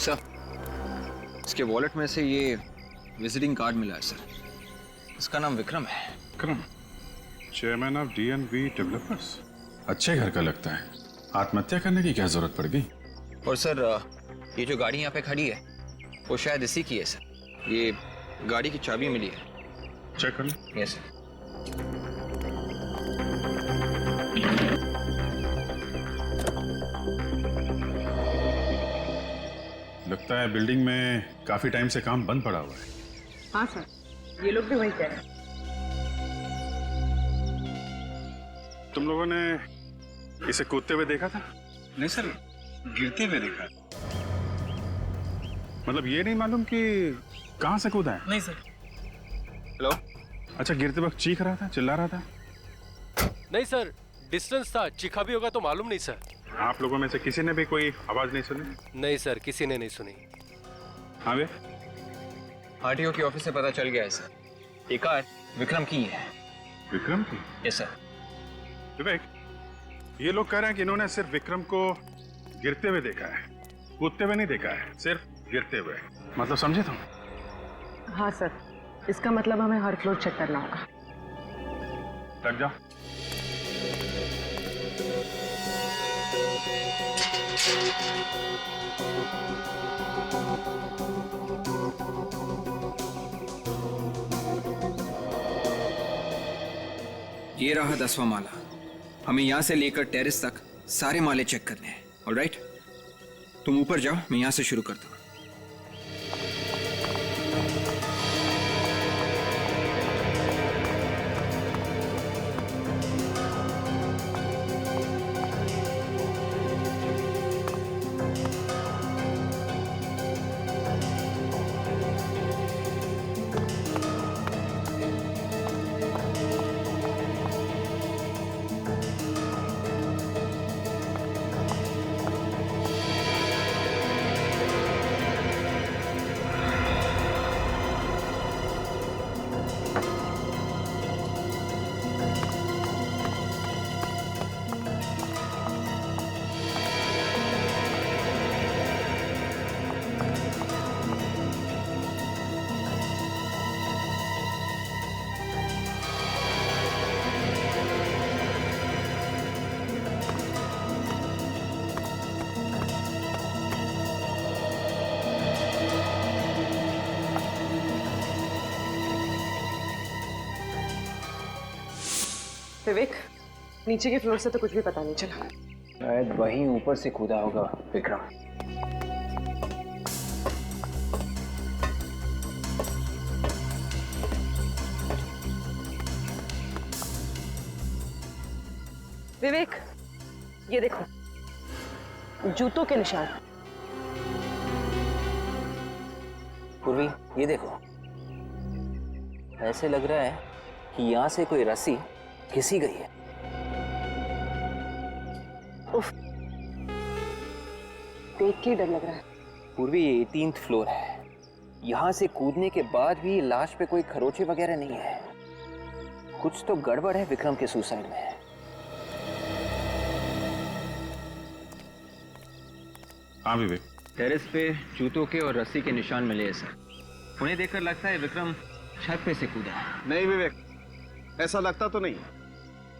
Sir, इसके wallet में से ये विजिटिंग कार्ड मिला है सर। इसका नाम विक्रम है। Vikram, chairman of DNV developers. अच्छे घर का लगता है। आत्महत्या करने की क्या जरूरत पड़ गई? और सर, ये जो गाड़ी यहाँ पे खड़ी है वो शायद इसी की है सर। ये गाड़ी की चाबी मिली है। चेक कर लो। Yes sir. लगता है बिल्डिंग में काफी टाइम से काम बंद पड़ा हुआ है। हाँ सर, ये लोग भी वही कह रहे हैं। तुम लोगों ने इसे कूदते हुए देखा था? नहीं सर, गिरते हुए देखा। मतलब ये नहीं मालूम कि कहां से कूदा है? नहीं सर। हेलो। अच्छा, गिरते वक्त चीख रहा था, चिल्ला रहा था? नहीं सर, डिस्टेंस था, चीखा भी होगा तो मालूम नहीं सर। आप लोगों में से किसी ने भी कोई आवाज नहीं सुनी? नहीं सर, किसी ने नहीं सुनी। हाँ वे? RTO के ऑफिस से पता चल गया है सर, ये कार विक्रम की है। विक्रम की? Yes sir. विवेक, ये लोग कह रहे हैं कि इन्होंने सिर्फ विक्रम को गिरते हुए देखा है, कूदते हुए नहीं देखा है, सिर्फ गिरते हुए। मतलब समझे तुम? हाँ सर, इसका मतलब हमें हर फ्लोर चेक करना होगा। लग जाओ। ये रहा 10वां माला। हमें यहाँ से लेकर टेरेस तक सारे माले चेक करने हैं। ऑलराइट, तुम ऊपर जाओ, मैं यहाँ से शुरू करता हूँ। विवेक, नीचे के फ्लोर से तो कुछ भी पता नहीं चला। शायद वहीं ऊपर से कूदा होगा विक्रम। विवेक, ये देखो, जूतों के निशान। पूर्वी, ये देखो, ऐसे लग रहा है कि यहाँ से कोई रस्सी घिसी गई है। उफ, देख के डर लग रहा है। पूर्वी, ये 18th फ्लोर है। यहाँ से कूदने के बाद भी लाश पे कोई खरोचे वगैरह नहीं है। कुछ तो गड़बड़ है विक्रम के सुसाइड में। हाँ विवेक, टेरेस पे जूतों के और रस्सी के निशान मिले हैं सर। उन्हें देखकर लगता है विक्रम छत पे से कूदा है। नहीं विवेक, ऐसा लगता तो नहीं।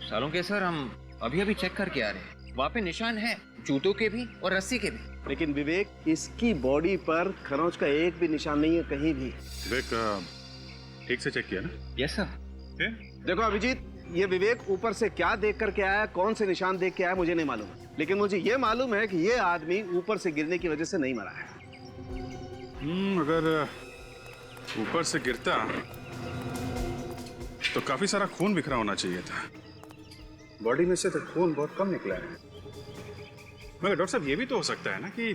सालों के सर, हम अभी अभी चेक करके आ रहे हैं। वहाँ पे निशान है, जूतों के भी और रस्सी के भी। लेकिन विवेक, इसकी बॉडी पर खरोंच का एक भी निशान नहीं है कहीं भी। विवेक, ठीक से चेक किया ना? Yes sir. देखो अभिजीत, ये विवेक ऊपर से क्या देख करके आया, कौन से निशान देख के आया, मुझे नहीं मालूम। लेकिन मुझे ये मालूम है कि ये आदमी ऊपर से गिरने की वजह से नहीं मरा है। अगर ऊपर से गिरता तो काफी सारा खून बिखरा होना चाहिए था। बॉडी में से तो खून बहुत कम निकला है। मगर डॉक्टर साहब, ये भी तो हो सकता है ना कि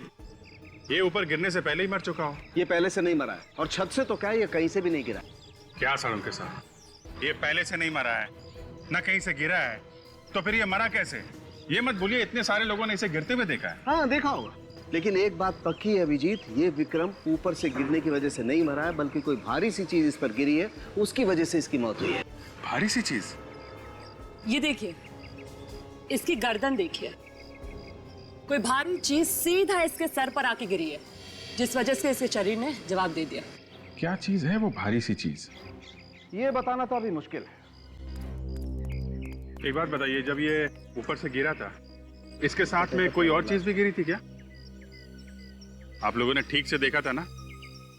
ये ऊपर गिरने से पहले ही मर चुका हो। ये पहले से नहीं मरा है, और छत से तो क्या, ये कहीं से भी नहीं गिरा। क्या सालों के साथ, ये पहले से नहीं मरा है, ना कहीं से गिरा है, तो फिर ये मरा कैसे? ये मत भूलिए, इतने सारे लोगों ने इसे गिरते हुए देखा है। हाँ, देखा होगा। लेकिन एक बात पक्की है अभिजीत, ये विक्रम ऊपर से गिरने की वजह से नहीं मरा है, बल्कि कोई भारी सी चीज इस पर गिरी है, उसकी वजह से इसकी मौत हुई है। भारी सी चीज? ये देखिए, इसकी गर्दन देखिए, कोई भारी चीज सीधा इसके सर पर आके गिरी है। जिस वजह से इस शरीर ने जवाब दे दिया। क्या चीज है वो भारी सी चीज? ये बताना तो अभी मुश्किल है। एक बात बताइए, जब ये ऊपर से गिरा था, इसके साथ में कोई और चीज भी गिरी थी क्या? आप लोगों ने ठीक से देखा था ना?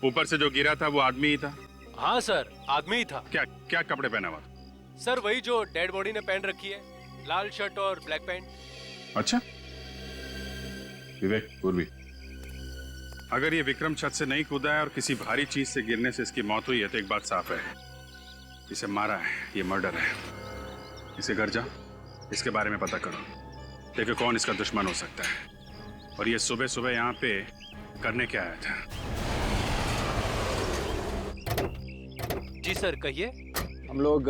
ऊपर से जो गिरा था वो आदमी ही था? हाँ सर, आदमी ही था। क्या क्या कपड़े पहना हुआ था? सर वही जो डेड बॉडी ने पहन रखी है, लाल शर्ट और ब्लैक पैंट। अच्छा विवेक, पूर्वी, अगर ये विक्रम छत से नहीं कूदा है और किसी भारी चीज से गिरने से इसकी मौत हुई है तो एक बात साफ है, इसे मारा है, ये मर्डर है। इसे घर जा, इसके बारे में पता करो, देखो कौन इसका दुश्मन हो सकता है, और ये सुबह सुबह यहाँ पे करने क्या आया था। जी सर, कहिए। हम लोग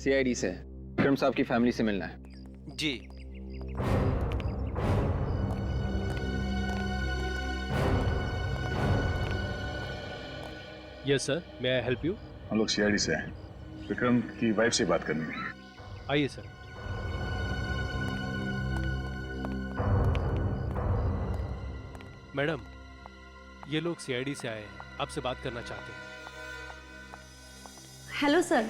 CID से विक्रम साहब की फैमिली से मिलना है। जी। Yes sir, may I help you? हम लोग CID से हैं, विक्रम की वाइफ से बात करनी है। आइए सर। मैडम, ये लोग CID से आए हैं, आपसे बात करना चाहते हैं। हेलो सर,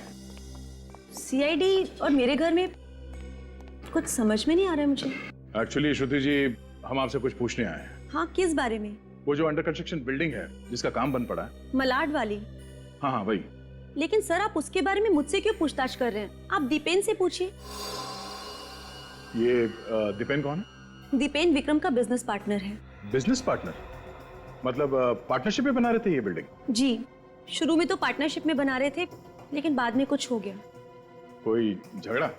CID और मेरे घर में कुछ समझ में नहीं आ रहा है मुझे। एक्चुअली श्रुति जी, हम आपसे कुछ पूछने आए हैं। हाँ, किस बारे में? वो जो अंडर कंस्ट्रक्शन बिल्डिंग है जिसका काम बंद पड़ा है। मलाड वाली? हाँ हाँ वही। लेकिन सर, आप उसके बारे में मुझसे क्यों पूछताछ कर रहे हैं? आप दीपेन से पूछिए। ये दीपेन कौन है? दीपेन विक्रम का बिजनेस पार्टनर है। Business partner? मतलब पार्टनरशिप में बना रहे थे ये बिल्डिंग? जी, शुरू में तो पार्टनरशिप में बना रहे थे, लेकिन बाद में कुछ हो गया। कोई झगड़ा?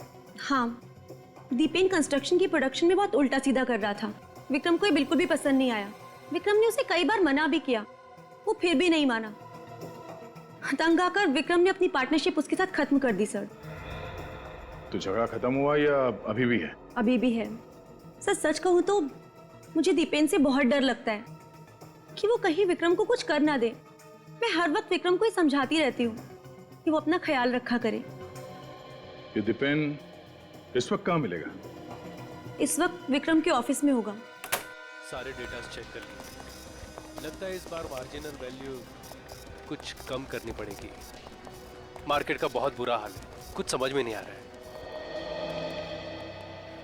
हाँ, दीपेन कंस्ट्रक्शन की प्रोडक्शन में बहुत उल्टा सीधा कर रहा था। विक्रम को ये बिल्कुल भी पसंद नहीं आया। विक्रम ने उसे कई बार मना भी किया, वो फिर भी नहीं माना। तंग आकर विक्रम ने अपनी पार्टनरशिप उसके साथ खत्म कर दी सर। तो झगड़ा खत्म हुआ या अभी भी है? अभी भी है सर। सच कहूँ तो मुझे दीपेन से बहुत डर लगता है कि वो कहीं विक्रम को कुछ कर ना दे। मैं हर वक्त विक्रम को ही समझाती रहती हूँ कि वो अपना ख्याल रखा करे। ये दीपेन इस वक्त कहाँ मिलेगा? इस वक्त विक्रम के ऑफिस में होगा। सारे डेटा चेक कर लिए, लगता है इस बार मार्जिनल वैल्यू कुछ कम करनी पड़ेगी। मार्केट का बहुत बुरा हाल है, कुछ समझ में नहीं आ रहा है।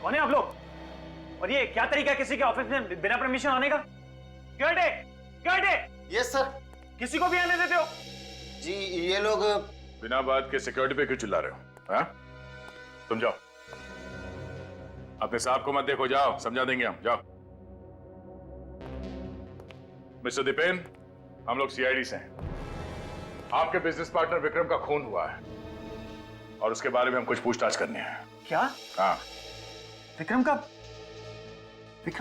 कौन है आप लोग? और ये क्या तरीका है किसी के ऑफिस में बिना परमिशन आने का? Yes sir. किसी को भी आने देते हो? जी ये लोग बिना बात के सिक्योरिटी पे क्यों चिल्ला रहे हो? हाँ? तुम जाओ, अपने साहब को मत देखो, जाओ, समझा देंगे हम, जाओ। मिस्टर दीपेन, हम लोग CID से हैं। आपके बिजनेस पार्टनर विक्रम का खून हुआ है और उसके बारे में हम कुछ पूछताछ करनी है। क्या? हाँ। विक्रम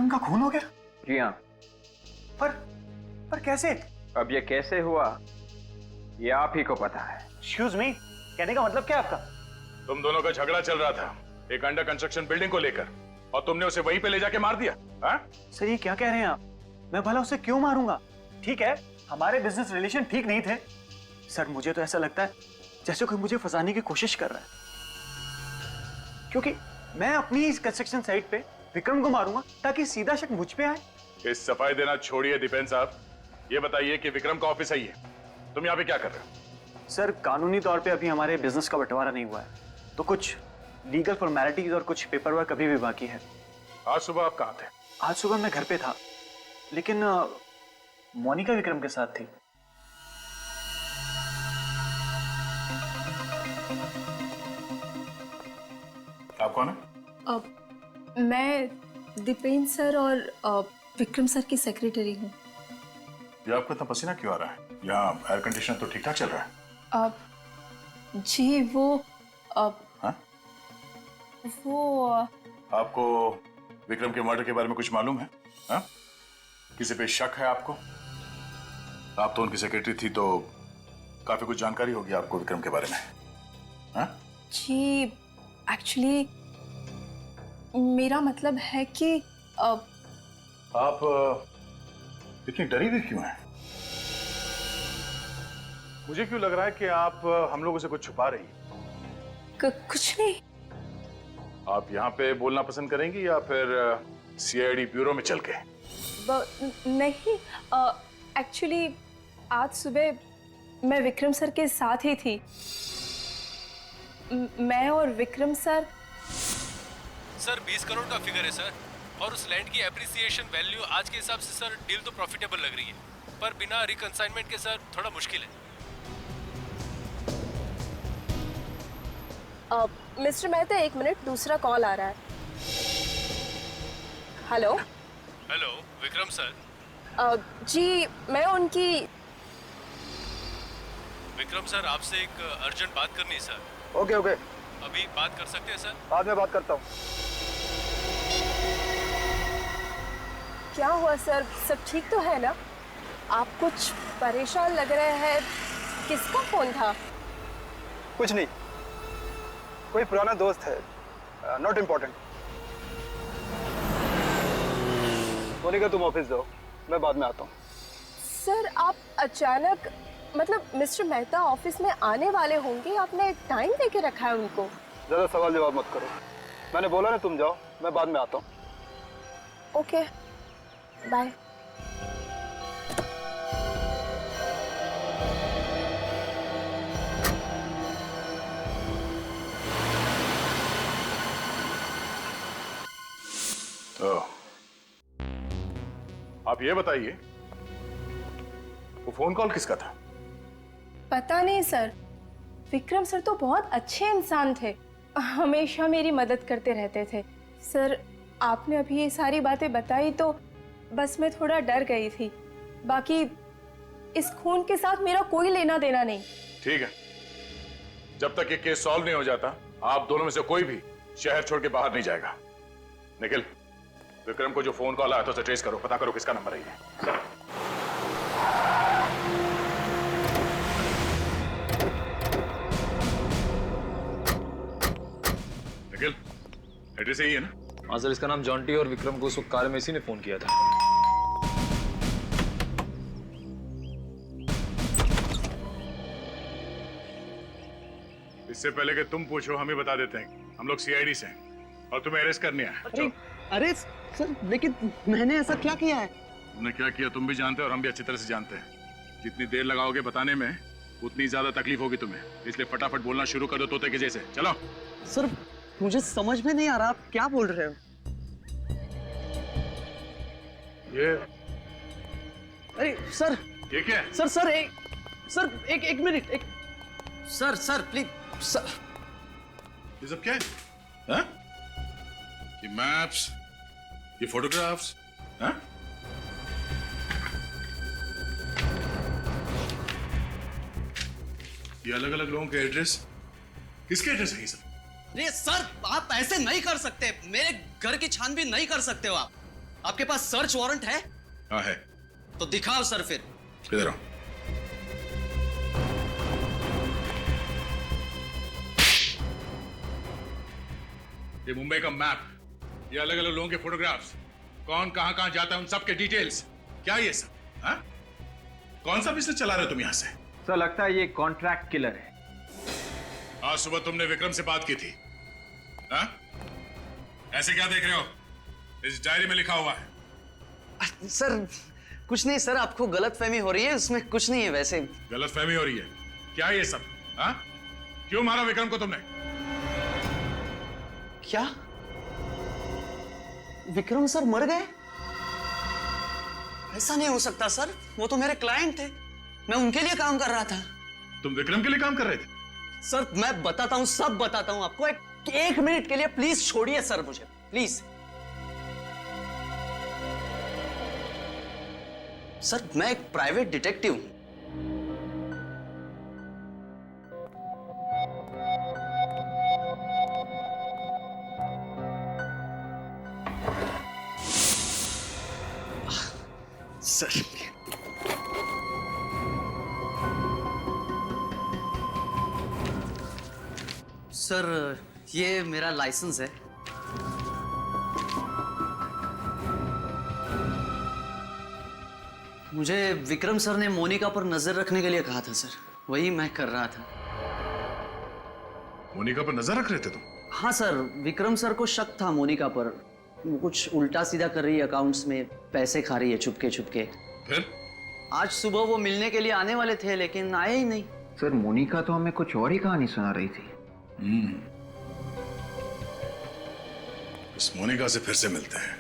का खून हो गया? जी हाँ। पर कैसे? अब ये कैसे हुआ ये आप ही को पता है। एक्सक्यूज मी, कहने का मतलब क्या है आपका? तुम दोनों का झगड़ा चल रहा था एक अंडर कंस्ट्रक्शन बिल्डिंग को लेकर, और तुमने उसे वहीं पे ले जाके मार दिया। हाँ? सर ये क्या कह रहे हैं आप? मैं भला उसे क्यों मारूंगा? ठीक है, हमारे बिजनेस रिलेशन ठीक नहीं थे। सर मुझे तो ऐसा लगता है जैसे कोई मुझे फंसाने की कोशिश कर रहा है, क्योंकि मैं अपनी इस कंस्ट्रक्शन साइट पे विक्रम को मारूंगा ताकि सीधा शक मुझ पे आए। इस सफाई देना छोड़िए दीपेन साहब, ये बताइए कि विक्रम का ऑफिस है ये, तुम यहाँ पे क्या कर रहे हो? सर कानूनी तौर पे अभी हमारे बिजनेस का बंटवारा नहीं हुआ है, तो कुछ लीगल फॉर्मेलिटीज और कुछ पेपर वर्क अभी भी बाकी है। आज सुबह आप कहाँ थे? आज सुबह मैं घर पे था, लेकिन मोनिका विक्रम के साथ थी। आप कौन है? मैं दीपेन सर और विक्रम सर की सेक्रेटरी हूँ। ये आपको इतना पसीना क्यों आ रहा है? यहाँ एयर कंडीशनर तो ठीक ठाक चल रहा है। जी वो हाँ? वो आपको विक्रम के मर्डर के बारे में कुछ मालूम है? हाँ? किसी पे शक है आपको? आप तो उनकी सेक्रेटरी थी, तो काफी कुछ जानकारी होगी आपको विक्रम के बारे में। हाँ? जी एक्चुअली मेरा मतलब है कि आप इतनी डरी हुई क्यों हैं? मुझे क्यों लग रहा है कि आप हम लोगों से कुछ छुपा रही हैं? कुछ नहीं। आप यहाँ पे बोलना पसंद करेंगी या फिर CID ब्यूरो में चल के? नहीं एक्चुअली आज सुबह मैं विक्रम सर के साथ ही थी। मैं और विक्रम सर 20 करोड़ का फिगर है सर, और उस लैंड की एप्रिसिएशन वैल्यू आज के हिसाब से सर डील तो प्रॉफिटेबल लग रही है, पर बिना रिकंसाइनमेंट के सर थोड़ा मुश्किल है। मिस्टर मेहता, 1 मिनट, दूसरा कॉल आ रहा है। Hello hello Vikram sir. जी मैं उनकी विक्रम सर आपसे एक अर्जेंट बात करनी है सर। ओके ओके, अभी बात कर सकते हैं सर? बाद में बात करता हूँ। क्या हुआ सर, सब ठीक तो है ना? आप कुछ परेशान लग रहे हैं, किसका फोन था? कुछ नहीं, कोई पुराना दोस्त है, नॉट इम्पोर्टेंट। मोनिका तुम ऑफिस जाओ, मैं बाद में आता हूँ। सर आप अचानक, मतलब मिस्टर मेहता ऑफिस में आने वाले होंगे, आपने टाइम देके रखा है उनको? ज्यादा सवाल जवाब मत करो, मैंने बोला ना तुम जाओ, मैं बाद में आता हूँ। Okay bye. तो आप ये बताइए, वो फोन कॉल किसका था? पता नहीं सर, विक्रम सर तो बहुत अच्छे इंसान थे, हमेशा मेरी मदद करते रहते थे। सर आपने अभी ये सारी बातें बताई तो बस मैं थोड़ा डर गई थी, बाकी इस खून के साथ मेरा कोई लेना देना नहीं। ठीक है, जब तक ये केस सॉल्व नहीं हो जाता आप दोनों में से कोई भी शहर छोड़ के बाहर नहीं जाएगा। निखिल, विक्रम को जो फोन कॉल आया था उसे ट्रेस करो, पता करो किसका नंबर है ये। निखिल, एड्रेस यही है ना? हाँ सर, इसका नाम जॉन्टी और विक्रम को उस वक्त कार में इसी ने फोन किया था। इससे पहले कि तुम पूछो हम ही बता देते हैं, हम लोग सीआईडी से हैं और तुम्हें अरेस्ट करने आए। अरे सर, लेकिन मैंने ऐसा क्या किया है? तुमने क्या किया तुम भी जानते हो और हम भी अच्छी तरह से जानते हैं। जितनी देर लगाओगे बताने में उतनी ज्यादा तकलीफ होगी तुम्हें, इसलिए फटाफट बोलना शुरू कर दो तोते के जैसे। चलो। सर मुझे समझ में नहीं आ रहा आप क्या बोल रहे हो। ये अरे सर, ये क्या है? सर एक मिनट, एक सर प्लीज सर। ये सब क्या है? हाँ? ये मैप्स, ये फोटोग्राफ्स, हाँ? ये अलग अलग लोगों के एड्रेस, किसके एड्रेस है ये सब? अरे सर आप ऐसे नहीं कर सकते, मेरे घर की छानबीन नहीं कर सकते हो आप। आपके पास सर्च वारंट है? हाँ है। तो दिखाओ सर फिर। इधर आओ। ये मुंबई का मैप, ये अलग अलग लोगों के फोटोग्राफ्स, कौन कहां कहां जाता है उन सब के डिटेल्स, क्या ये सब? हाँ? कौन सा बिजनेस चला रहे हो तुम यहां से? सर लगता है ये कॉन्ट्रैक्ट किलर है। आज सुबह तुमने विक्रम से बात की थी, हाँ? ऐसे क्या देख रहे हो? इस डायरी में लिखा हुआ है। सर कुछ नहीं सर, आपको गलतफहमी हो रही है, उसमें कुछ नहीं है। वैसे गलतफहमी हो रही है? क्या ये सब? हाँ? क्यों मारा विक्रम को तुमने? क्या विक्रम सर मर गए? ऐसा नहीं हो सकता सर, वो तो मेरे क्लाइंट थे, मैं उनके लिए काम कर रहा था। तुम विक्रम के लिए काम कर रहे थे? सर मैं बताता हूँ, सब बताता हूँ आपको। एक मिनट के लिए प्लीज छोड़िए सर मुझे, प्लीज। सर मैं एक प्राइवेट डिटेक्टिव हूं। सर सर ये मेरा लाइसेंस है। मुझे विक्रम सर ने मोनिका पर नजर रखने के लिए कहा था सर, वही मैं कर रहा था। मोनिका पर नजर रख रहे थे तुम? हाँ सर, विक्रम सर को शक था मोनिका पर, वो कुछ उल्टा सीधा कर रही है, अकाउंट्स में पैसे खा रही है छुपके छुपके। फिर आज सुबह वो मिलने के लिए आने वाले थे लेकिन आए ही नहीं। सर मोनिका तो हमें कुछ और ही कहानी सुना रही थी। इस मोनिका से फिर से मिलते हैं,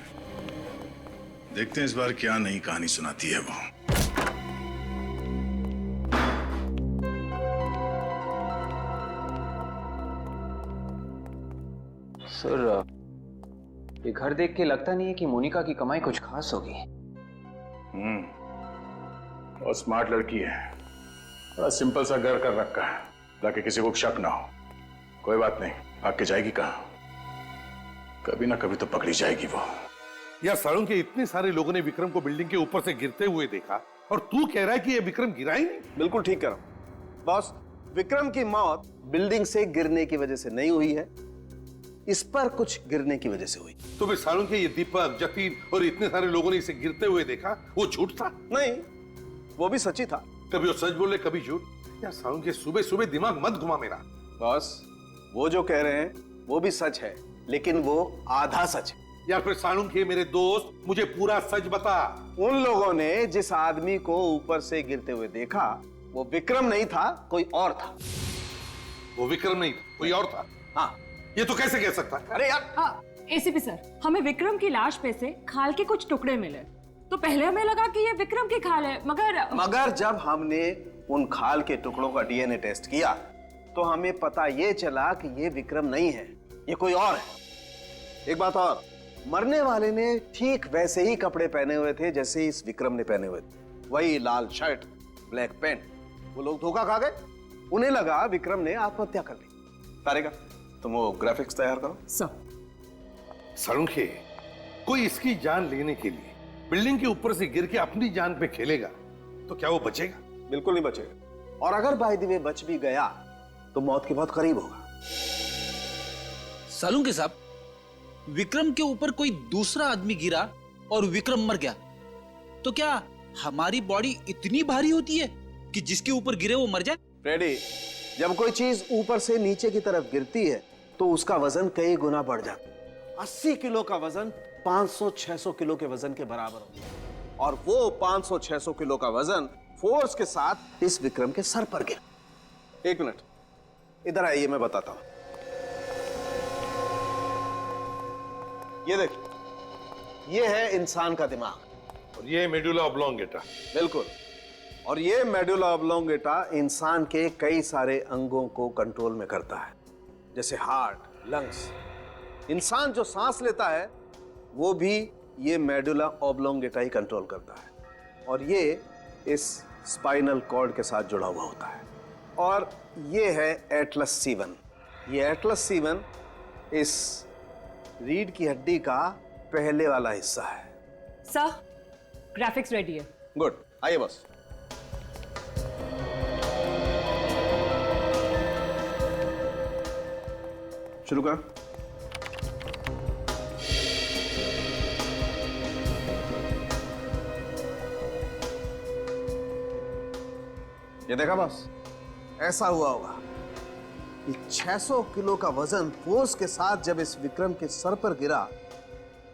देखते हैं इस बार क्या नई कहानी सुनाती है वो। सर ये घर देख के लगता नहीं है कि मोनिका की कमाई कुछ खास होगी। और स्मार्ट लड़की है, बड़ा सिंपल सा घर कर रखा है ताकि किसी को शक ना हो। कोई बात नहीं, भाग के जाएगी कहाँ, कभी ना कभी तो पकड़ी जाएगी वो। यार सारुण के इतने सारे लोगों ने विक्रम को बिल्डिंग के ऊपर से गिरते हुए देखा और तू कह रहा है कि ये विक्रम गिरा ही नहीं? बिल्कुल ठीक कह रहा हूं बॉस। विक्रम की मौत बिल्डिंग से गिरने की वजह से नहीं हुई है, इस पर कुछ गिरने की वजह से हुई। तो फिर सारुण के ये दीपक, जतीन और इतने सारे लोगों ने इसे गिरते हुए देखा, वो झूठ था? नहीं, वो भी सच्ची था। कभी वो सच बोले कभी झूठ। यार सारुण के सुबह सुबह दिमाग मत घुमा मेरा। बॉस वो जो कह रहे हैं वो भी सच है, लेकिन वो आधा सच है। यार फिर सारुण के मेरे दोस्त, मुझे पूरा सच बता। उन लोगों ने जिस आदमी को ऊपर से गिरते हुए देखा वो विक्रम नहीं था, कोई और था। वो विक्रम नहीं था, कोई और था? हाँ। ये तो कैसे कह सकता? अरे यार हाँ, एसीपी सर, हमें विक्रम की लाश पे से खाल के कुछ टुकड़े मिले, तो पहले हमें लगा कि ये विक्रम की खाल है, मगर जब हमने उन खाल के टुकड़ों का डीएनए टेस्ट किया तो हमें पता ये चला कि ये विक्रम नहीं है, ये कोई और है। एक बात और, मरने वाले ने ठीक वैसे ही कपड़े पहने हुए थे जैसे इस विक्रम ने पहने हुए थे, वही लाल शर्ट, ब्लैक पैंट। वो लोग धोखा खा गए, उन्हें लगा विक्रम ने आत्महत्या कर ली। तारेका, तुम वो ग्राफिक्स तैयार करो। सारुण के कोई इसकी जान लेने के लिए बिल्डिंग के ऊपर से गिर के अपनी जान पे खेलेगा तो क्या वो बचेगा? बिल्कुल नहीं बचेगा, और अगर बाय द वे बच भी गया तो मौत के बहुत करीब होगा। सालुंके साहब, विक्रम के ऊपर कोई दूसरा आदमी गिरा और विक्रम मर गया, तो क्या हमारी बॉडी इतनी भारी होती है कि जिसके ऊपर गिरे वो मर जाए? फ्रेडी, जब कोई चीज ऊपर से नीचे की तरफ गिरती है तो उसका वजन कई गुना बढ़ जाता है। 80 किलो का वजन 500-600 किलो के वजन के बराबर होता है, और वो 500-600 किलो का वजन फोर्स के साथ इस विक्रम के सर पर गिरा। एक मिनट, इधर आइए, मैं बताता हूं। ये देखिए, ये है इंसान का दिमाग और ये मेडुला ऑब्लोंगेटा। बिल्कुल, और ये मेडुला ऑब्लोंगेटा इंसान के कई सारे अंगों को कंट्रोल में करता है, जैसे हार्ट, लंग्स। इंसान जो सांस लेता है वो भी ये मेडुला ऑब्लोंगेटा ही कंट्रोल करता है, और ये इस स्पाइनल कॉर्ड के साथ जुड़ा हुआ होता है। और ये है एटलस C1। ये एटलस C1 इस रीढ़ की हड्डी का पहले वाला हिस्सा है। सर, ग्राफिक्स रेडी है। गुड, आइए बस। शुरू कर। ये देखा बस, ऐसा हुआ होगा कि 600 किलो का वजन फोर्स के साथ जब इस विक्रम के सर पर गिरा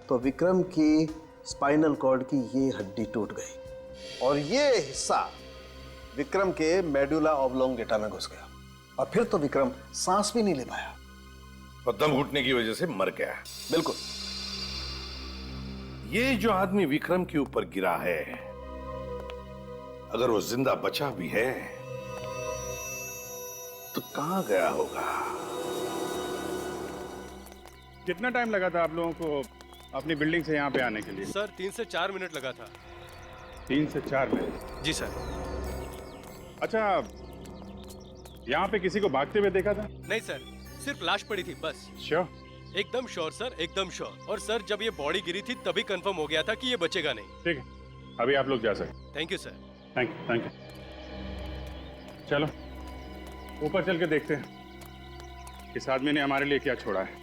तो विक्रम की स्पाइनल कॉर्ड की ये हड्डी टूट गई, और ये हिस्सा विक्रम के मेडुला ऑब्लोंगेटा में घुस गया, और फिर तो विक्रम सांस भी नहीं ले पाया और दम घुटने की वजह से मर गया। बिल्कुल। ये जो आदमी विक्रम के ऊपर गिरा है, अगर वो जिंदा बचा भी है तो कहां गया होगा? कितना टाइम लगा था आप लोगों को अपनी बिल्डिंग से यहाँ पे आने के लिए? सर 3 से 4 मिनट लगा था। 3 से 4 मिनट? जी सर। अच्छा, यहाँ पे किसी को भागते हुए देखा था? नहीं सर, सिर्फ लाश पड़ी थी बस। श्योर? एकदम श्योर सर, एकदम श्योर। और सर जब ये बॉडी गिरी थी तभी कंफर्म हो गया था कि ये बचेगा नहीं। ठीक है, अभी आप लोग जा सकते। Thank you sir. Thank you, thank you. चलो ऊपर चल के देखते हैं इस आदमी ने हमारे लिए क्या छोड़ा है।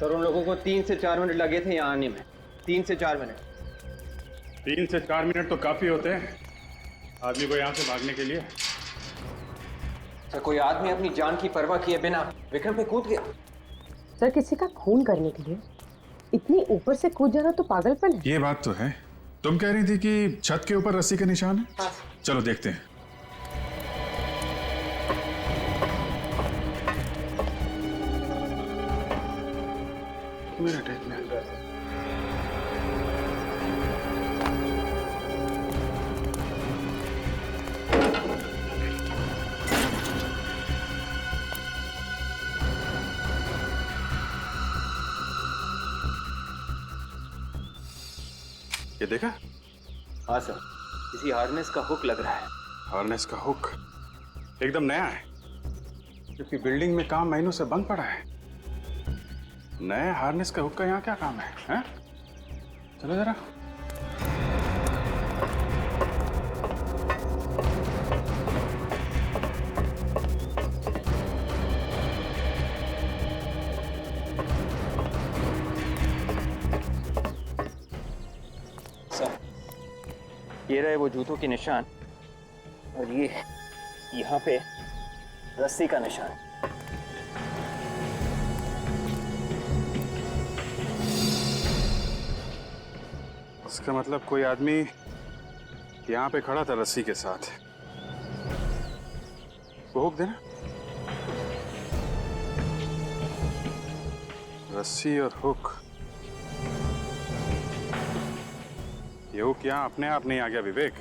सर उन लोगों को 3 से 4 मिनट लगे थे यहाँ आने में। 3 से 4 मिनट। 3 से 4 मिनट तो काफी होते हैं आदमी को यहाँ से भागने के लिए। सर कोई आदमी अपनी जान की परवाह किए बिना विक्रम पे कूद गया। सर किसी का खून करने के लिए इतनी ऊपर से कूद जाना तो पागलपन है। ये बात तो है, तुम कह रही थी कि छत के ऊपर रस्सी के निशान है? हाँ। चलो देखते हैं। ये देखा? हाँ सर, किसी हार्नेस का हुक लग रहा है। हार्नेस का हुक एकदम नया है, क्योंकि बिल्डिंग में काम महीनों से बंद पड़ा है। नए हार्नेस का हुक का यहाँ क्या काम है, हैं? चलो जरा। ये रहे वो जूतों के निशान, और ये यहाँ पे रस्सी का निशान। इसका मतलब कोई आदमी यहाँ पे खड़ा था रस्सी के साथ। वो हुक देना। रस्सी और हुक, ये हुक यहाँ अपने आप नहीं आ गया विवेक।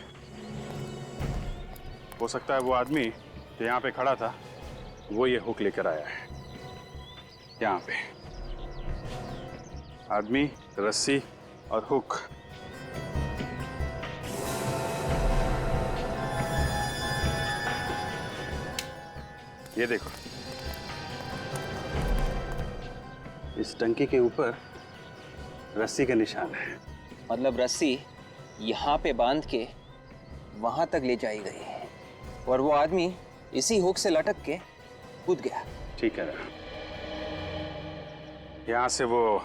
हो सकता है वो आदमी जो यहाँ पे खड़ा था वो ये हुक लेकर आया है। यहाँ पे आदमी, रस्सी और हुक। ये देखो, इस टंकी के ऊपर रस्सी का निशान है। मतलब रस्सी यहाँ पे बांध के वहां तक ले जाई गई है, और वो आदमी इसी हुक से लटक के कूद गया। ठीक है, यहां से वो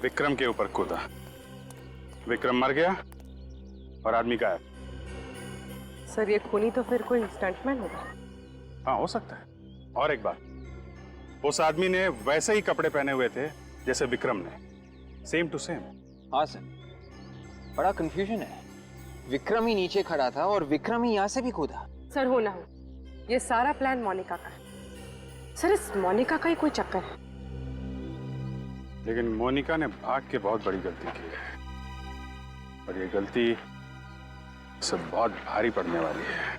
विक्रम के ऊपर कूदा। विक्रम मर गया और आदमी गायब। सर ये खूनी तो फिर कोई स्टंटमैन होगा। हाँ, हो सकता है। और एक बात, उस आदमी ने वैसे ही कपड़े पहने हुए थे जैसे विक्रम ने, सेम टू सेम। हाँ सर, बड़ा कंफ्यूजन है। विक्रम ही नीचे खड़ा था और विक्रम ही यहाँ से भी कूदा। सर हो ना हो, ये सारा प्लान मोनिका का है। सर इस मोनिका का ही कोई चक्कर है। लेकिन मोनिका ने भाग के बहुत बड़ी गलती की है, और ये गलती सब बहुत भारी पड़ने वाली है।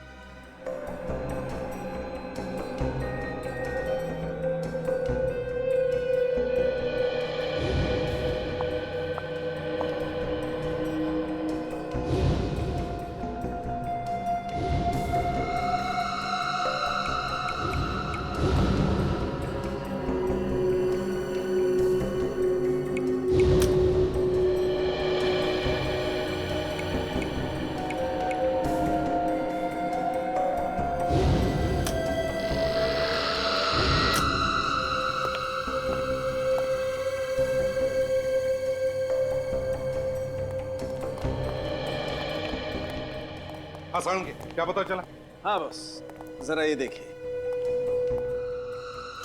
क्या पता चला? हाँ बस, जरा ये देखिए।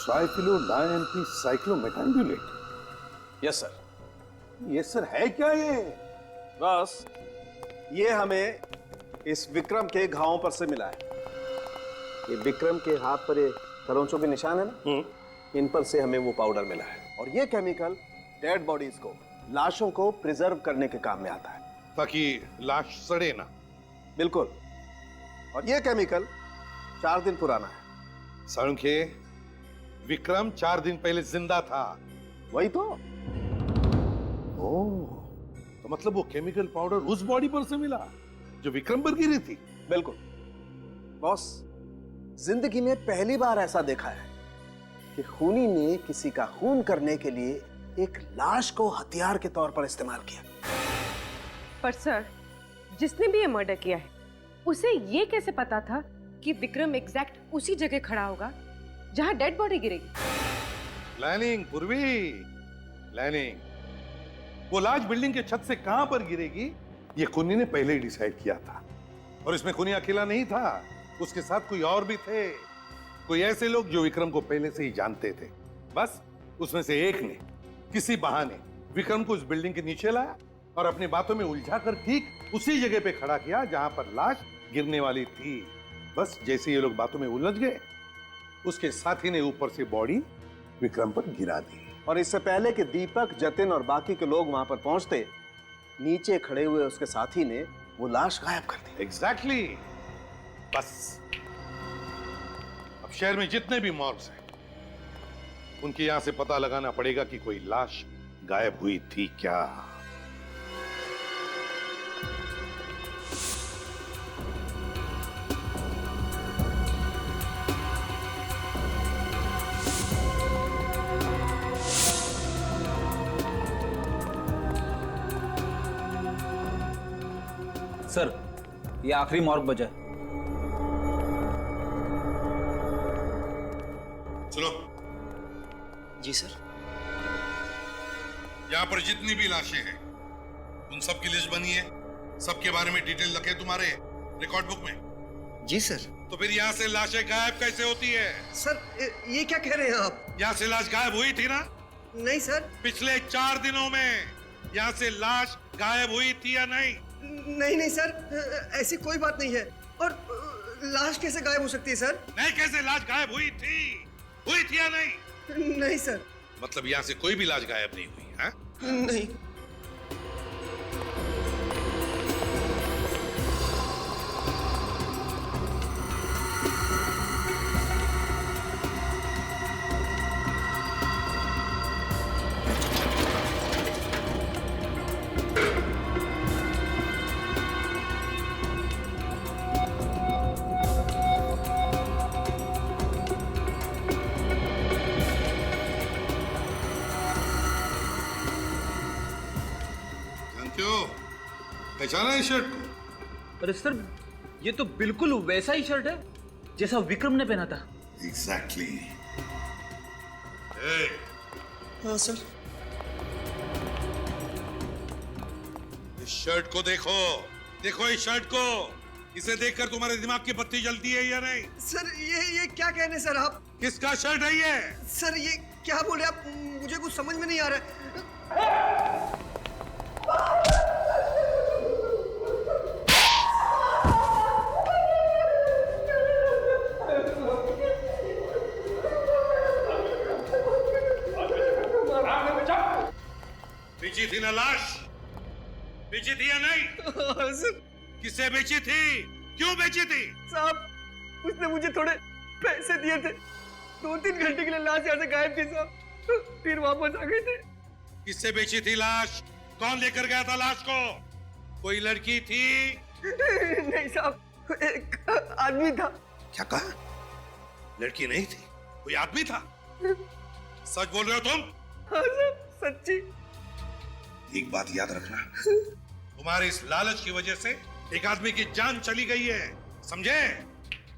ट्राइफिलो 9-MP साइक्लोमेटाम्बुलेट। Yes sir. ये सर है क्या ये? बस ये हमें इस विक्रम के घावों पर से मिला है। ये विक्रम के हाथ पर ये खरोंचों के निशान है ना, इन पर से हमें वो पाउडर मिला है। और ये केमिकल डेड बॉडीज को, लाशों को प्रिजर्व करने के काम में आता है, ताकि लाश सड़े ना। बिल्कुल। और ये केमिकल 4 दिन पुराना है। साळुंखे, विक्रम 4 दिन पहले जिंदा था। वही तो। ओह, तो मतलब वो केमिकल पाउडर उस बॉडी पर से मिला जो विक्रम पर गिरी थी। बिल्कुल बॉस, जिंदगी में पहली बार ऐसा देखा है कि खूनी ने किसी का खून करने के लिए एक लाश को हथियार के तौर पर इस्तेमाल किया। पर सर, जिसने भी ये मर्डर किया है उसे ये कैसे पता था कि विक्रम एग्जैक्ट उसी जगह खड़ा होगा जहां डेड बॉडी गिरेगी? प्लानिंग पूर्वी, प्लानिंग। वो लाश बिल्डिंग के छत से कहां पर गिरेगी ये खूनी ने पहले ही डिसाइड किया था। और इसमें खूनी अकेला नहीं था, उसके साथ कोई और भी थे। कोई ऐसे लोग जो विक्रम को पहले से ही जानते थे। बस उसमें से एक ने किसी बहाने विक्रम को उस बिल्डिंग के नीचे लाया और अपनी बातों में उलझाकर ठीक उसी जगह पे खड़ा किया जहां पर लाश गिरने वाली थी। बस जैसे ये लोग बातों में उलझ गए, उसके साथी ने ऊपर से बॉडी विक्रम पर गिरा दी। और इससे पहले कि दीपक, जतिन और बाकी के लोग वहां पर पहुंचते, नीचे खड़े हुए उसके साथी ने वो लाश गायब कर दी। एग्जैक्टली। बस अब शहर में जितने भी मॉर्ग्स हैं, उनके यहां से पता लगाना पड़ेगा कि कोई लाश गायब हुई थी क्या। सर, ये आखिरी मॉर्ग बजा है। सुनो। जी सर। यहाँ पर जितनी भी लाशें हैं, उन सब की लिस्ट बनी है, सबके बारे में डिटेल रखे तुम्हारे रिकॉर्ड बुक में। जी सर। तो फिर यहाँ से लाशें गायब कैसे होती है? सर ये क्या कह रहे हैं आप? यहाँ से लाश गायब हुई थी ना? नहीं सर। पिछले 4 दिनों में यहाँ से लाश गायब हुई थी या नहीं? नहीं सर, ऐसी कोई बात नहीं है। और लाश कैसे गायब हो सकती है सर? नहीं, कैसे लाश गायब हुई थी या नहीं? नहीं सर। मतलब यहाँ से कोई भी लाश गायब नहीं हुई है? नहीं। पहचाना इस शर्ट को? अरे सर, ये तो बिल्कुल वैसा ही शर्ट है जैसा विक्रम ने पहना था। एग्जैक्टली। हाँ सर। इस शर्ट को देखो, देखो इस शर्ट को। इसे देखकर तुम्हारे दिमाग की बत्ती जलती है या नहीं? सर ये क्या कह रहे हैं सर आप? किसका शर्ट है ये? सर ये क्या बोल रहे आप? मुझे कुछ समझ में नहीं आ रहा है। बेची थी ना लाश? बेची थी या नहीं? सर। किसे बेची थी? क्यों बेची थी? साहब, उसने मुझे थोड़े पैसे दिए थे। 2-3 घंटे के लिए लाश यहाँ से गायब थी साहब, फिर वापस आ गए थे। किससे बेची थी लाश? कौन लेकर गया था लाश को? कोई लड़की थी? नहीं साहब, एक आदमी था। क्या कहा? लड़की नहीं थी, कोई आदमी था? सच बोल रहे हो तुम? हाँ साहब, सच्ची। एक बात याद रखना, तुम्हारे इस लालच की वजह से एक आदमी की जान चली गई है, समझे?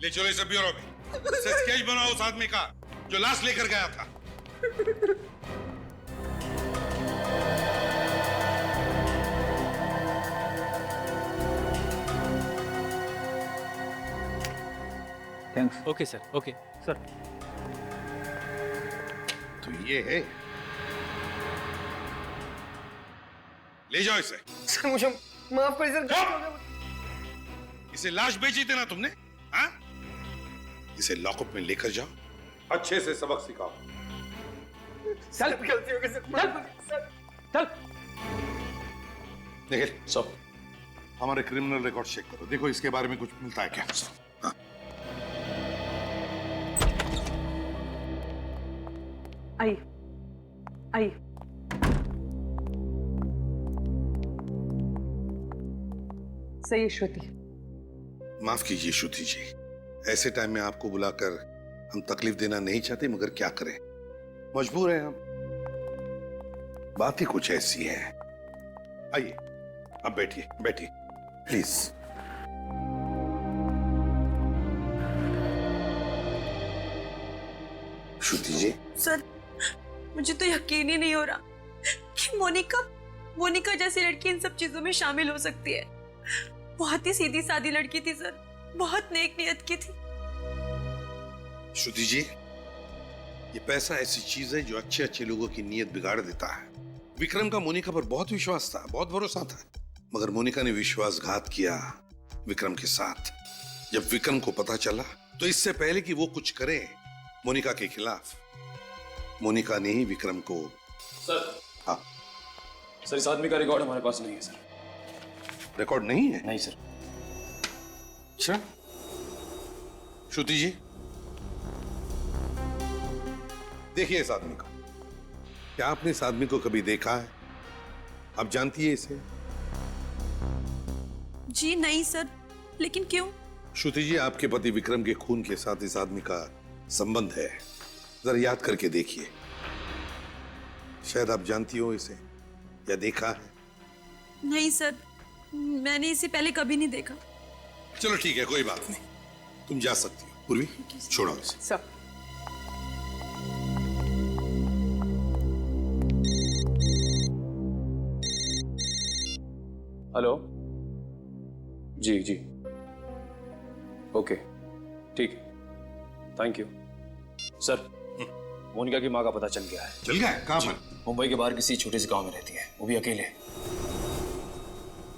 ले चलो इसे ब्यूरो में। इसे स्केच बनाओ उस आदमी का जो लाश लेकर गया था। Thanks. Okay sir, okay sir. तो ये है, ले जाओ इसे। सर मुझे माफ करिए सर। इसे लाश बेची थी ना तुमने? हाँ? इसे लॉकअप में लेकर जाओ, अच्छे से सबक सिखाओ। सर गलती हो गई सर। चल। निखिल, सब हमारे क्रिमिनल रिकॉर्ड चेक करो, देखो इसके बारे में कुछ मिलता है क्या? हाँ। आई। सही श्रुति। माफ कीजिए श्रुति जी, ऐसे टाइम में आपको बुलाकर हम तकलीफ देना नहीं चाहते, मगर क्या करें, मजबूर हैं हम। बात ही कुछ ऐसी है। आइए, अब बैठिए, बैठिए प्लीज। Shruti ji. सर, मुझे तो यकीन ही नहीं हो रहा कि मोनिका जैसी लड़की इन सब चीजों में शामिल हो सकती है। बहुत ही सीधी सादी लड़की थी सर, बहुत नेक नियत की थी। श्रुति जी, ये पैसा ऐसी चीज है जो अच्छे अच्छे लोगों की नीयत बिगाड़ देता है। विक्रम का मोनिका पर बहुत विश्वास था, बहुत भरोसा था, मगर मोनिका ने विश्वासघात किया विक्रम के साथ। जब विक्रम को पता चला तो इससे पहले कि वो कुछ करे मोनिका के खिलाफ, मोनिका ने ही विक्रम को। सर, हाँ सर, इस आदमी का रिकॉर्ड हमारे पास नहीं है सर। रिकॉर्ड नहीं है? नहीं सर। अच्छा, श्रुति जी देखिए इस आदमी को। क्या आपने इस आदमी को कभी देखा है? आप जानती है इसे? जी नहीं सर, लेकिन क्यों? श्रुति जी, आपके पति विक्रम के खून के साथ इस आदमी का संबंध है। जरा याद करके देखिए, शायद आप जानती हो इसे या देखा है। नहीं सर, मैंने इसे पहले कभी नहीं देखा। चलो ठीक है, कोई बात नहीं, तुम जा सकती हो। पूर्वी, छोड़ो इसे। सब हेलो, जी जी, ओके, ठीक है, थैंक यू। सर, मोनिका की माँ का पता चल गया है। चल गया है? कहाँ पर? मुंबई के बाहर किसी छोटे से गांव में रहती है, वो भी अकेले।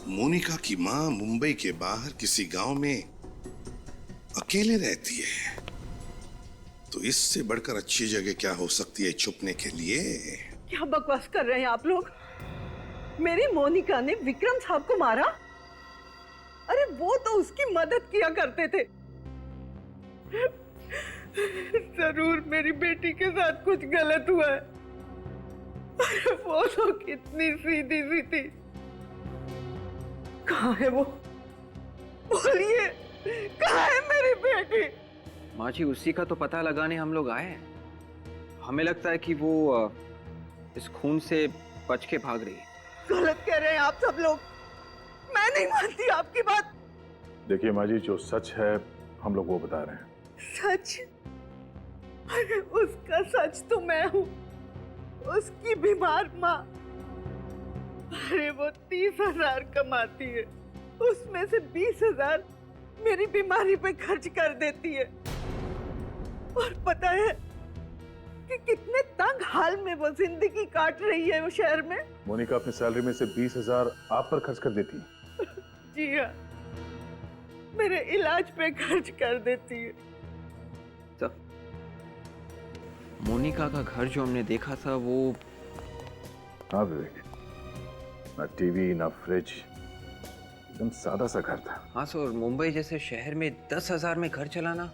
मोनिका की माँ मुंबई के बाहर किसी गांव में अकेले रहती है, तो इससे बढ़कर अच्छी जगह क्या हो सकती है छुपने के लिए? क्या बकवास कर रहे हैं आप लोग? मेरी मोनिका ने विक्रम साहब को मारा? अरे वो तो उसकी मदद किया करते थे। जरूर मेरी बेटी के साथ कुछ गलत हुआ है। अरे वो तो कितनी सीधी सी थी। कहाँ है वो? बोलिए, कहाँ है मेरी बेटी? माँ जी, उसी का तो पता लगाने हम लोग आए हैं। हमें लगता है कि वो इस खून से बच के भाग रही है। गलत कह रहे हैं आप सब लोग। मैं नहीं मानती आपकी बात। देखिए माँ जी, जो सच है हम लोग वो बता रहे हैं। सच? अरे उसका सच तो मैं हूँ, उसकी बीमार माँ। अरे वो 30,000 कमाती है, उसमें से 20,000 मेरी बीमारी पे खर्च कर देती है। और पता है कि कितने तंग हाल में वो जिंदगी काट रही है वो शहर में। मोनिका अपनी सैलरी में से 20,000 आप पर खर्च कर देती है। जी हाँ, मेरे इलाज पे खर्च कर देती है। तो मोनिका का घर जो हमने देखा था वो। हाँ विवेक, ना टीवी ना फ्रिज, एकदम सादा सा घर था। हाँ सर, मुंबई जैसे शहर में 10,000 में घर चलाना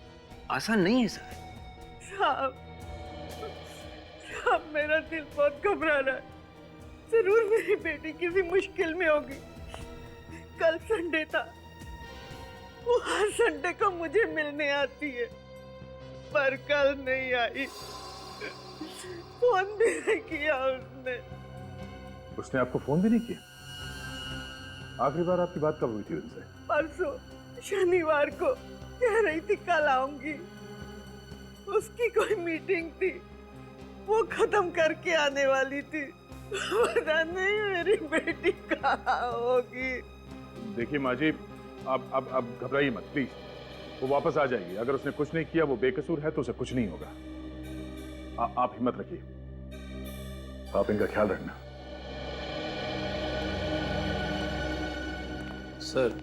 आसान नहीं है सर। साहब, मेरा दिल बहुत घबरा रहा है। जरूर मेरी बेटी किसी मुश्किल में होगी। कल संडे था, वो हर संडे को मुझे मिलने आती है, पर कल नहीं आई। फोन भी नहीं किया उसने। उसने आपको फोन भी नहीं किया? आखिरी बार आपकी बात कब हुई थी उनसे? परसों शनिवार को, कह रही थी कल आऊंगी। उसकी कोई मीटिंग थी, वो खत्म करके आने वाली थी। पता नहीं मेरी बेटी कहाँ होगी। देखिए माँ जी, अब घबराइए मत प्लीज, वो वापस आ जाएगी। अगर उसने कुछ नहीं किया, वो बेकसूर है, तो उसे कुछ नहीं होगा। आप हिम्मत रखिए, आप इनका ख्याल रखना। सर,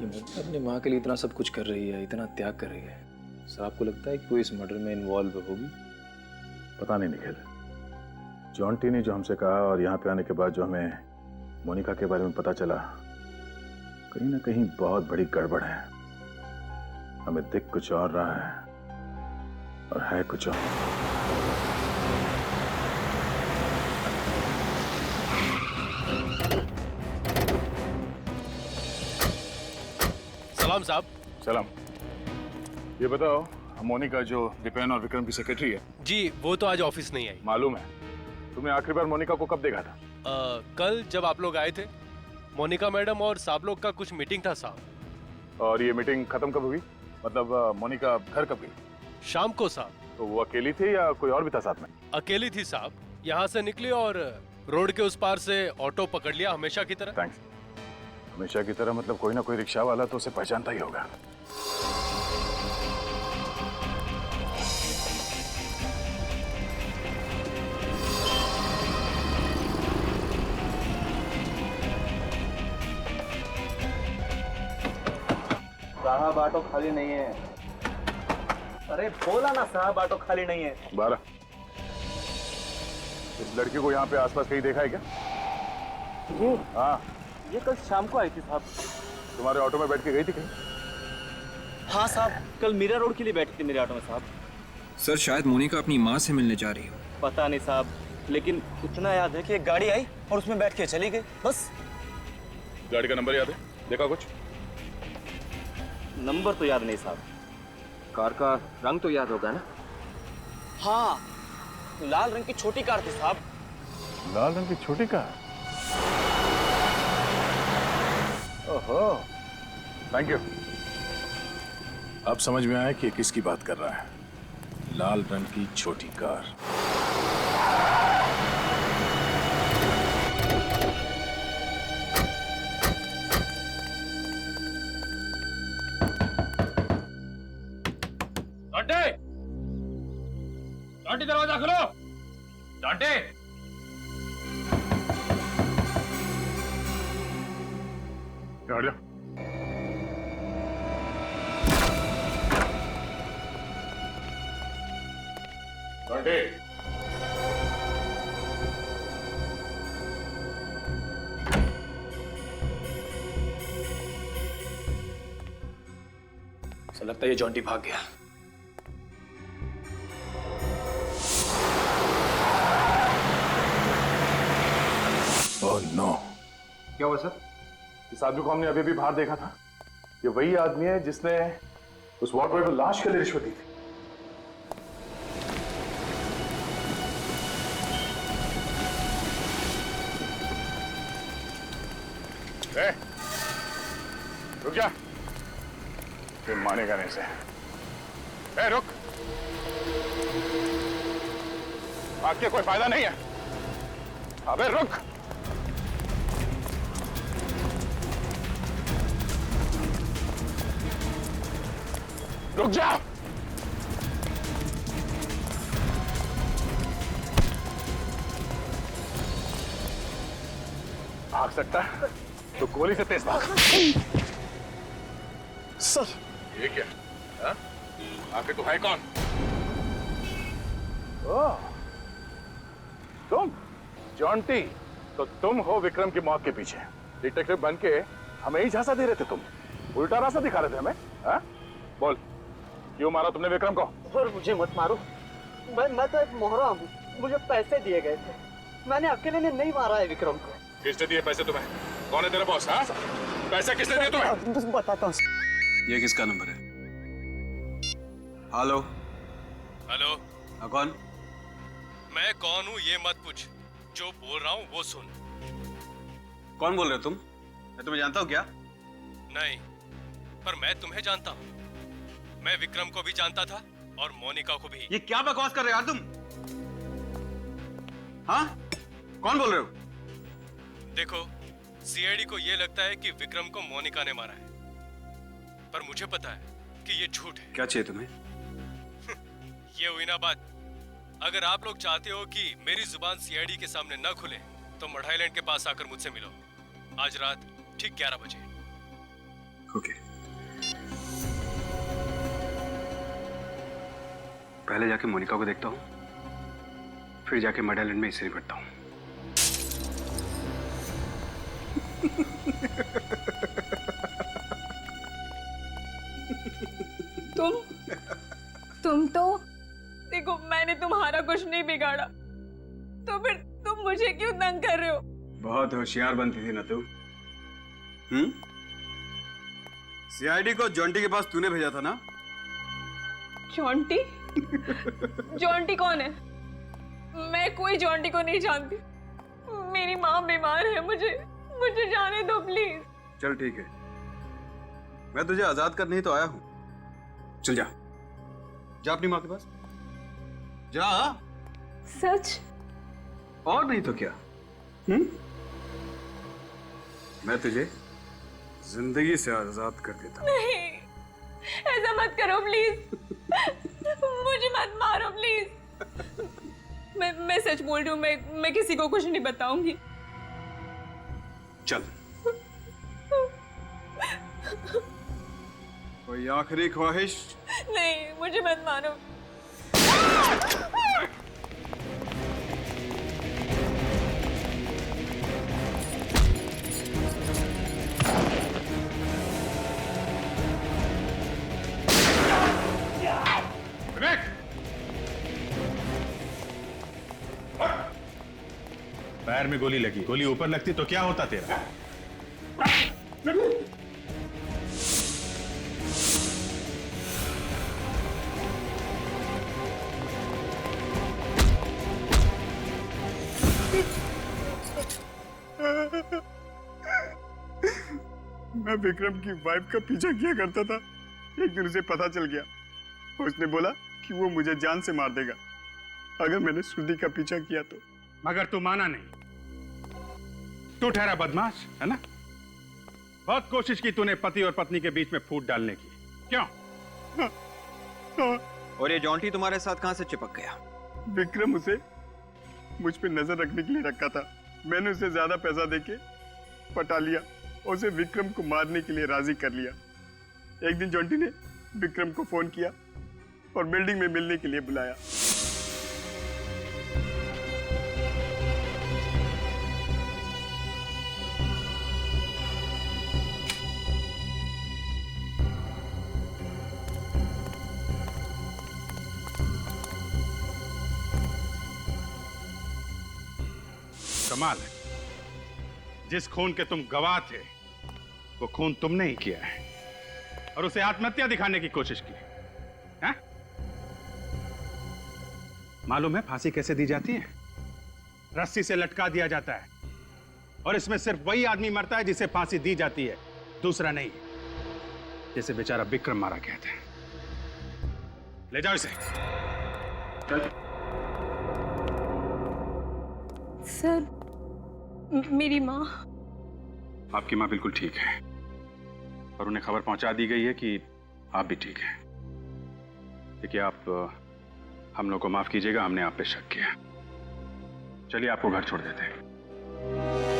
ये मोनिका अपनी माँ के लिए इतना सब कुछ कर रही है, इतना त्याग कर रही है। सर, आपको लगता है कि वो इस मर्डर में इन्वॉल्व होगी? पता नहीं निखिल, जॉन्टी ने जो हमसे कहा और यहाँ पे आने के बाद जो हमें मोनिका के बारे में पता चला, कहीं ना कहीं बहुत बड़ी गड़बड़ है। हमें दिख कुछ और रहा है और है कुछ और। सलाम साहब। सलाम। ये बताओ, मोनिका जो दीपेन और विक्रम की सेक्रेटरी है। जी, वो तो आज ऑफिस नहीं आई। मालूम है। तुमने आखिरी बार मोनिका को कब देखा था? कल जब आप लोग आए थे। मोनिका मैडम और साहब लोग का कुछ मीटिंग था साहब। और ये मीटिंग खत्म कब हुई? मतलब मोनिका घर कब गई? शाम को साहब। तो वो अकेली थी या कोई और भी था साथ में? अकेली थी साहब। यहाँ से निकली और रोड के उस पार से ऑटो पकड़ लिया, हमेशा की तरह। थैंक्स। हमेशा की तरह मतलब कोई ना कोई रिक्शा वाला तो उसे पहचानता ही होगा। साहब ऑटो खाली नहीं है। अरे बोला ना साहब ऑटो खाली नहीं है। 12। इस लड़की को यहाँ पे आसपास कहीं देखा है क्या? ये हाँ, ये कल शाम को आई थी साहब। तुम्हारे ऑटो में बैठ के गई थी कहीं? हाँ साहब, कल मीरा रोड के लिए बैठी थी मेरे ऑटो में साहब। सर शायद मोनिका अपनी माँ से मिलने जा रही हो। पता नहीं साहब, लेकिन इतना याद है कि एक गाड़ी आई और उसमें बैठ के चली गई, बस। गाड़ी का नंबर याद है? देखा कुछ? नंबर तो याद नहीं साहब। कार का रंग तो याद होगा ना? हाँ, लाल रंग की छोटी कार थी साहब। लाल रंग की छोटी कार? ओहो, थैंक यू। अब समझ में आया कि किसकी बात कर रहा है। लाल रंग की छोटी कार। डांटे! डांटे दरवाजा खोलो! डांटे! हट जा। डांटे! ऐसा लगता है ये जॉन्टी भाग गया। Oh no. क्या हुआ सर? इस आदमी को हमने अभी भी बाहर देखा था। ये वही आदमी है जिसने उस वार्ड बॉय को लाश के लिए रिश्वत दी थी। रुक जा, फिर मानेगा नहीं से। रुक, भाग के कोई फायदा नहीं है। अबे रुक। रुक जा। भाग सकता है तो गोली से तेज भाग। सर, ये क्या? हाँ? आखिर तू है कौन? ओह, तुम जॉन्टी? तो तुम हो विक्रम की मौत के पीछे। डिटेक्टिव बन के हमें ही झांसा दे रहे थे तुम। उल्टा रास्ता दिखा रहे थे हमें। हाँ? बोल, क्यों मारा तुमने विक्रम को? सर मुझे मत मारो। मैं तो एक मोहरा हूँ। मुझे पैसे दिए गए थे। मैंने अकेले ने नहीं मारा है विक्रम को। किसने दिए पैसे तुम्हें? कौन है तेरा बॉस? हाँ? पैसे किसने दिए तुम्हें? बताता हूँ। ये किसका नंबर है? हेलो? हेलो? हाँ, कौन? मैं कौन हूँ ये मत पूछ, जो बोल रहा हूँ वो सुन। कौन बोल रहे हो तुम? मैं तुम्हें जानता हूँ क्या? नहीं, पर मैं तुम्हें जानता हूँ। मैं विक्रम को भी जानता था और मोनिका को भी। ये क्या बकवास कर रहे हो यार तुम? हाँ? कौन बोल रहे हो? देखो, सीआईडी को ये लगता है कि विक्रम को मोनिका ने मारा है, पर मुझे पता है कि ये झूठ है। क्या चाहिए तुम्हें? ये हुई ना बात। अगर आप लोग चाहते हो कि मेरी जुबान सीआईडी के सामने न खुले, तो मड आइलैंड के पास आकर मुझसे मिलो आज रात ठीक 11 बजे। ओके। पहले जाके मोनिका को देखता हूँ, फिर जाके मड आइलैंड में इससे निपटता हूँ। तुम तो देखो, मैंने तुम्हारा कुछ नहीं बिगाड़ा, तो फिर तुम मुझे क्यों तंग कर रहे हो? बहुत होशियार बनती थी ना तू। सीआईडी को जॉन्टी के पास तूने भेजा था ना? जॉन्टी? जॉन्टी कौन है? मैं कोई जॉन्टी को नहीं जानती। मेरी माँ बीमार है, मुझे जाने दो प्लीज। चल ठीक है, मैं तुझे आजाद करने ही तो आया हूं। चल जा, जा अपनी माँ के पास जा। सच? और नहीं तो क्या? मैं तुझे जिंदगी से आजाद कर देता हूं। नहीं, ऐसा मत करो प्लीज। मुझे मत मारो प्लीज। मैं सच बोल रही हूँ। मैं किसी को कुछ नहीं बताऊंगी। चल। कोई आखिरी ख्वाहिश? नहीं, मुझे मत मारो। पैर में गोली लगी, गोली ऊपर लगती तो क्या होता तेरा? मैं विक्रम की वाइफ का पीछा किया करता था। एक दिन उसे पता चल गया, उसने बोला कि वो मुझे जान से मार देगा अगर मैंने श्रुति का पीछा किया तो। मगर तू माना नहीं, तू ठहरा बदमाश, है ना? बहुत कोशिश की तूने पति और पत्नी के बीच में फूट डालने की, क्यों? और ये जॉन्टी तुम्हारे साथ कहां से चिपक गया? विक्रम उसे मुझ पे नजर रखने के लिए रखा था। मैंने उसे ज्यादा पैसा देके पटा लिया, उसे विक्रम को मारने के लिए राजी कर लिया। एक दिन जॉन्टी ने विक्रम को फोन किया और बिल्डिंग में मिलने के लिए बुलाया। कमाल है, जिस खून के तुम गवाह थे वो खून तुमने ही किया है और उसे आत्महत्या दिखाने की कोशिश की है? मालूम है फांसी कैसे दी जाती है? रस्सी से लटका दिया जाता है और इसमें सिर्फ वही आदमी मरता है जिसे फांसी दी जाती है, दूसरा नहीं। जैसे बेचारा विक्रम मारा गया था। ले जाओ इसे। सर, मेरी माँ। आपकी माँ बिल्कुल ठीक है और उन्हें खबर पहुंचा दी गई है कि आप भी ठीक हैं। देखिए, आप हम लोग को माफ कीजिएगा, हमने आप पे शक किया। चलिए आपको घर छोड़ देते हैं।